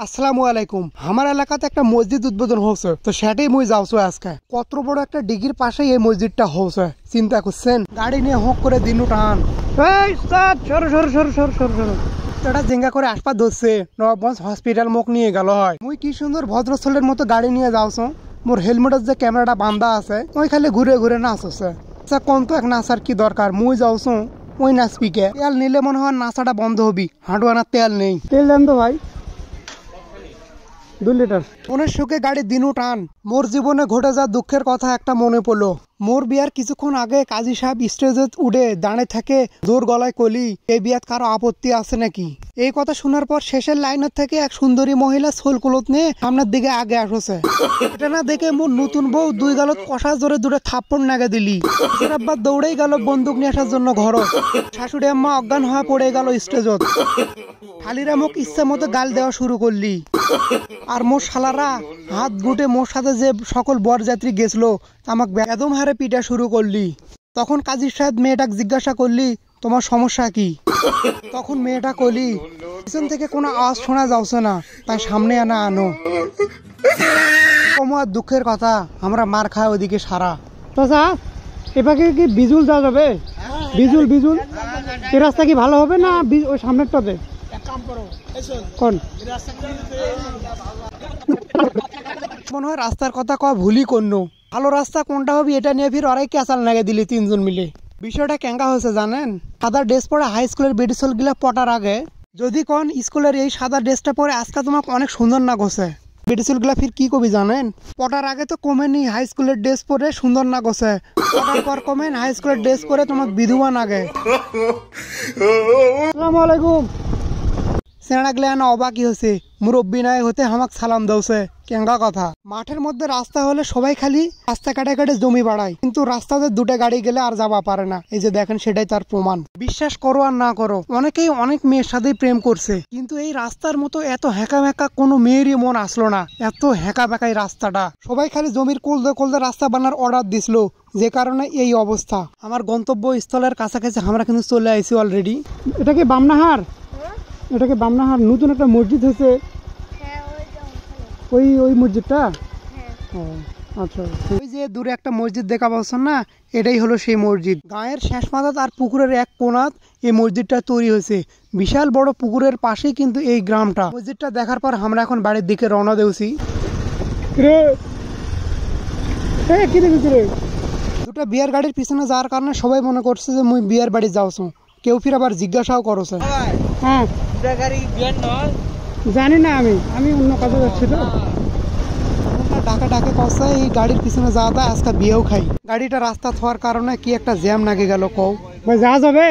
আসসালামু আলাইকুম। আমার এলাকাতে একটা মসজিদ উদ্বোধন হচ্ছে, তো সেটাই মুই যাওছো আজকে। কত বড় একটা ডিগির পাশে এই মসজিদটা হচ্ছে, চিন্তা করছেন? গাড়ি নিয়ে হক করে দিনু টান, এটা জেঙ্গা করে আসপা ধরছে নবাবগঞ্জ হসপিটাল মুখ নিয়ে গেল হয়। মুই কি সুন্দর ভদ্রস্থলের মতো গাড়ি নিয়ে যাওছো, মোর হেলমেটের যে ক্যামেরাটা বান্ধা আছে ওই খালি ঘুরে ঘুরে নাচছে। আচ্ছা কোন তো এক নাচার কি দরকার, মুই যাওছো ওই নাচপিকে। তেল নিলে মনে হয় নাচাটা বন্ধ হবি, হাঁটু আনার তেল নেই। তেল দেন তো ভাই 2 লিটার। মনের সুখে গাড়ি দিনু টান। মোর জীবনে ঘটে যা দুঃখের কথা একটা মনে পড়লো। মোর বিয়ার কিছুক্ষণ আগে কাজী সাহেব স্টেজে উঠে দাঁড়িয়ে থাকে জোর গলায় কলি, এই বিয়াত কারো আপত্তি আছে নাকি। এই কথা শোনার পর শেষের লাইনের থেকে এক সুন্দরী মহিলা সোলকুলত নিয়ে সামনের দিকে আগে আসছে। এটা না দেখে মোর নতুন বউ 2 গালত কষা জোরে 2 থাপ্পড় নাগে দিলি। আব্বা দৌড়েই গেল বন্দুক নিয়ে আসার জন্য ঘর। শাশুড়ি আম্মা অজ্ঞান হয়ে পড়ে গেল স্টেজত। খালিরা মুখ ইচ্ছা মতো গাল দেওয়া শুরু করলি। আর মোর শালারা হাত গুটে মোর সাথে যে সকল বরযাত্রী গেছিল আমাকে একদম হারে পিটা শুরু করলি। তখন কাজী সাহেব মেয়েটাকে জিজ্ঞাসা করলি, তোমার সমস্যা কি? তখন মেয়েটা কলি, পিছন থেকে কোনো আওয়াজ শোনা যাচ্ছে না, তাই সামনে আনো। কম আর দুঃখের কথা, আমরা মার খায় ওদিকে সারা। চাচা এবারে কি বিজুল দেওয়া যাবে? বিজুল বিজুল এই রাস্তা কি ভালো হবে না ওই সামনেরটাতে? কোন মনে হয় রাস্তার কথা কয় ভুলই করনো। ভালো রাস্তা কোনটা হবে এটা নিয়ে ফির ওরাই ক্যাচাল নাগে দিলি 3 জন মিলে। বিষয়টা কেঙ্গা হয়েছে জানেন? সাদা ড্রেস পরে হাই স্কুলের বেডিসল গিলা পটার আগে যদি কোন স্কুলের এই সাদা ড্রেসটা পরে আজকে তোমাকে অনেক সুন্দর না গোছে, বেডিসল গিলা ফির কি কবি জানেন? পটার আগে তো কমেনি হাই স্কুলের ড্রেস পরে সুন্দর না গোছে, পটার পর কমেন হাই স্কুলের ড্রেস পরে তোমাকে বিধবা নাগে। আসসালামু আলাইকুম। সেনা গেলে না অবাকি হয়েছে, মুরব্বী নায়ক হতে আমাকে সালাম দৌছে, কেঙ্গা কথা। মাঠের মধ্যে রাস্তা হলে সবাই খালি রাস্তা কাটে কাটে জমি বাড়ায়, কিন্তু রাস্তাতে 2টা গাড়ি গেলে আর যাওয়া পারে না। এই যে দেখেন সেটাই তার প্রমাণ। বিশ্বাস করো আর না করো, অনেকেই অনেক মেয়ের সাথে প্রেম করছে, কিন্তু এই রাস্তার মতো এত হ্যাঁকা ব্যাঁকা কোনো মেয়েরই মন আসলো না। এত হ্যাঁকা ব্যাঁকাই রাস্তাটা, সবাই খালি জমির কোলদে কোলদে রাস্তা বানার অর্ডার দিছিল, যে কারণে এই অবস্থা। আমার গন্তব্য স্থলের কাছাকাছি আমরা কিন্তু চলে আইছি অলরেডি। এটা কি বামনাহার? এটাকে বামনাহার নতুন একটা মসজিদ হয়েছে, ওই ওই মসজিদটা। আচ্ছা, ওই যে দূরে একটা মসজিদ দেখা পাচ্ছেন না, এটাই হলো সেই মসজিদ। গায়ের শেষ মাথাত আর পুকুরের এক কোণাত এই মসজিদটা তৈরি হয়েছে। বিশাল বড় পুকুরের পাশেই কিন্তু এই গ্রামটা। মসজিদটা দেখার পর আমরা এখন বাড়ির দিকে রওনা দেউছি। কি দেখেছি রে? 2টা বিয়ার গাড়ির পিছনে যাওয়ার কারণে সবাই মনে করছে যে মুই বিয়ার বাড়ি যাওছো, কেউ ফির আবার জিজ্ঞাসাও করছে। হ্যাঁ জানি না, আমি অন্য কাজে যাচ্ছি তো। ডাকে ডাকে কষে এই গাড়ির পিছনে যাওয়া আজকে বিয়েও খাই। গাড়িটা রাস্তা থাকার কারণে কি একটা জ্যাম নাগে গেল কও। যা যাবে